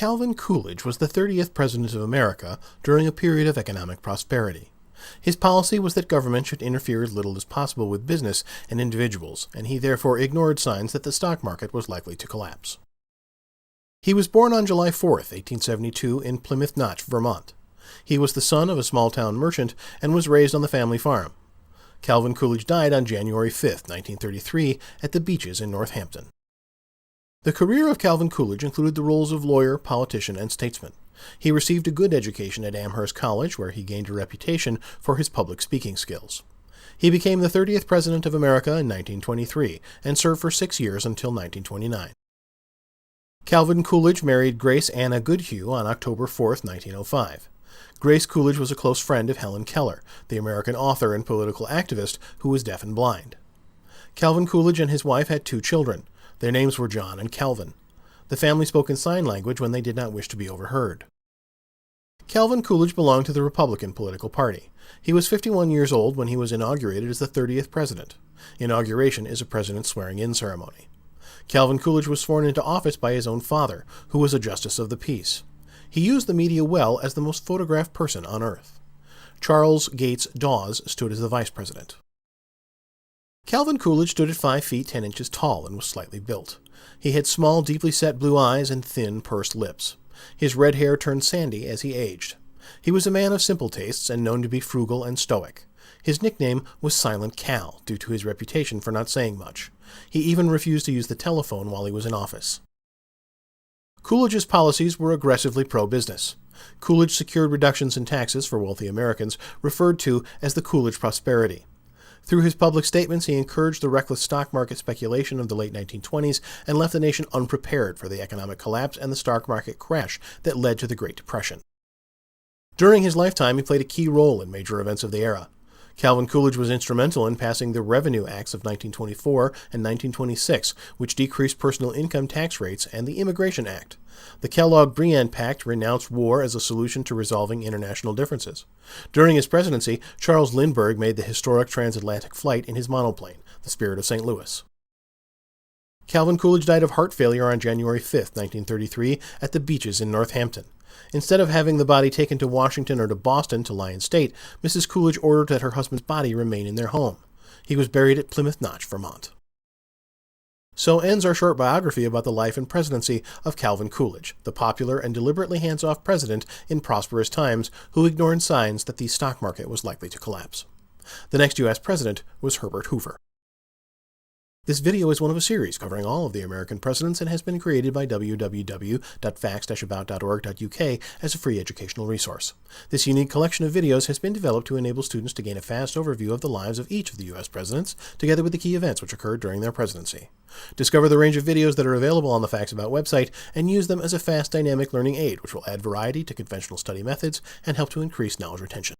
Calvin Coolidge was the 30th President of America during a period of economic prosperity. His policy was that government should interfere as little as possible with business and individuals, and he therefore ignored signs that the stock market was likely to collapse. He was born on July 4, 1872, in Plymouth Notch, Vermont. He was the son of a small-town merchant and was raised on the family farm. Calvin Coolidge died on January 5, 1933, at the Beeches in Northampton. The career of Calvin Coolidge included the roles of lawyer, politician, and statesman. He received a good education at Amherst College, where he gained a reputation for his public speaking skills. He became the 30th President of America in 1923 and served for 6 years until 1929. Calvin Coolidge married Grace Anna Goodhue on October 4, 1905. Grace Coolidge was a close friend of Helen Keller, the American author and political activist who was deaf and blind. Calvin Coolidge and his wife had 2 children. Their names were John and Calvin. The family spoke in sign language when they did not wish to be overheard. Calvin Coolidge belonged to the Republican political party. He was 51 years old when he was inaugurated as the 30th president. Inauguration is a president's swearing-in ceremony. Calvin Coolidge was sworn into office by his own father, who was a justice of the peace. He used the media well as the most photographed person on earth. Charles Gates Dawes stood as the vice president. Calvin Coolidge stood at 5 feet 10 inches tall and was slightly built. He had small, deeply set blue eyes and thin, pursed lips. His red hair turned sandy as he aged. He was a man of simple tastes and known to be frugal and stoic. His nickname was Silent Cal, due to his reputation for not saying much. He even refused to use the telephone while he was in office. Coolidge's policies were aggressively pro-business. Coolidge secured reductions in taxes for wealthy Americans, referred to as the Coolidge Prosperity. Through his public statements, he encouraged the reckless stock market speculation of the late 1920s and left the nation unprepared for the economic collapse and the stock market crash that led to the Great Depression. During his lifetime, he played a key role in major events of the era. Calvin Coolidge was instrumental in passing the Revenue Acts of 1924 and 1926, which decreased personal income tax rates, and the Immigration Act. The Kellogg-Briand Pact renounced war as a solution to resolving international differences. During his presidency, Charles Lindbergh made the historic transatlantic flight in his monoplane, the Spirit of St. Louis. Calvin Coolidge died of heart failure on January 5, 1933, at the Beeches in Northampton. Instead of having the body taken to Washington or to Boston to lie in state, Mrs. Coolidge ordered that her husband's body remain in their home. He was buried at Plymouth Notch, Vermont. So ends our short biography about the life and presidency of Calvin Coolidge, the popular and deliberately hands-off president in prosperous times who ignored signs that the stock market was likely to collapse. The next U.S. president was Herbert Hoover. This video is one of a series covering all of the American presidents and has been created by www.facts-about.org.uk as a free educational resource. This unique collection of videos has been developed to enable students to gain a fast overview of the lives of each of the U.S. presidents, together with the key events which occurred during their presidency. Discover the range of videos that are available on the Facts About website and use them as a fast, dynamic learning aid which will add variety to conventional study methods and help to increase knowledge retention.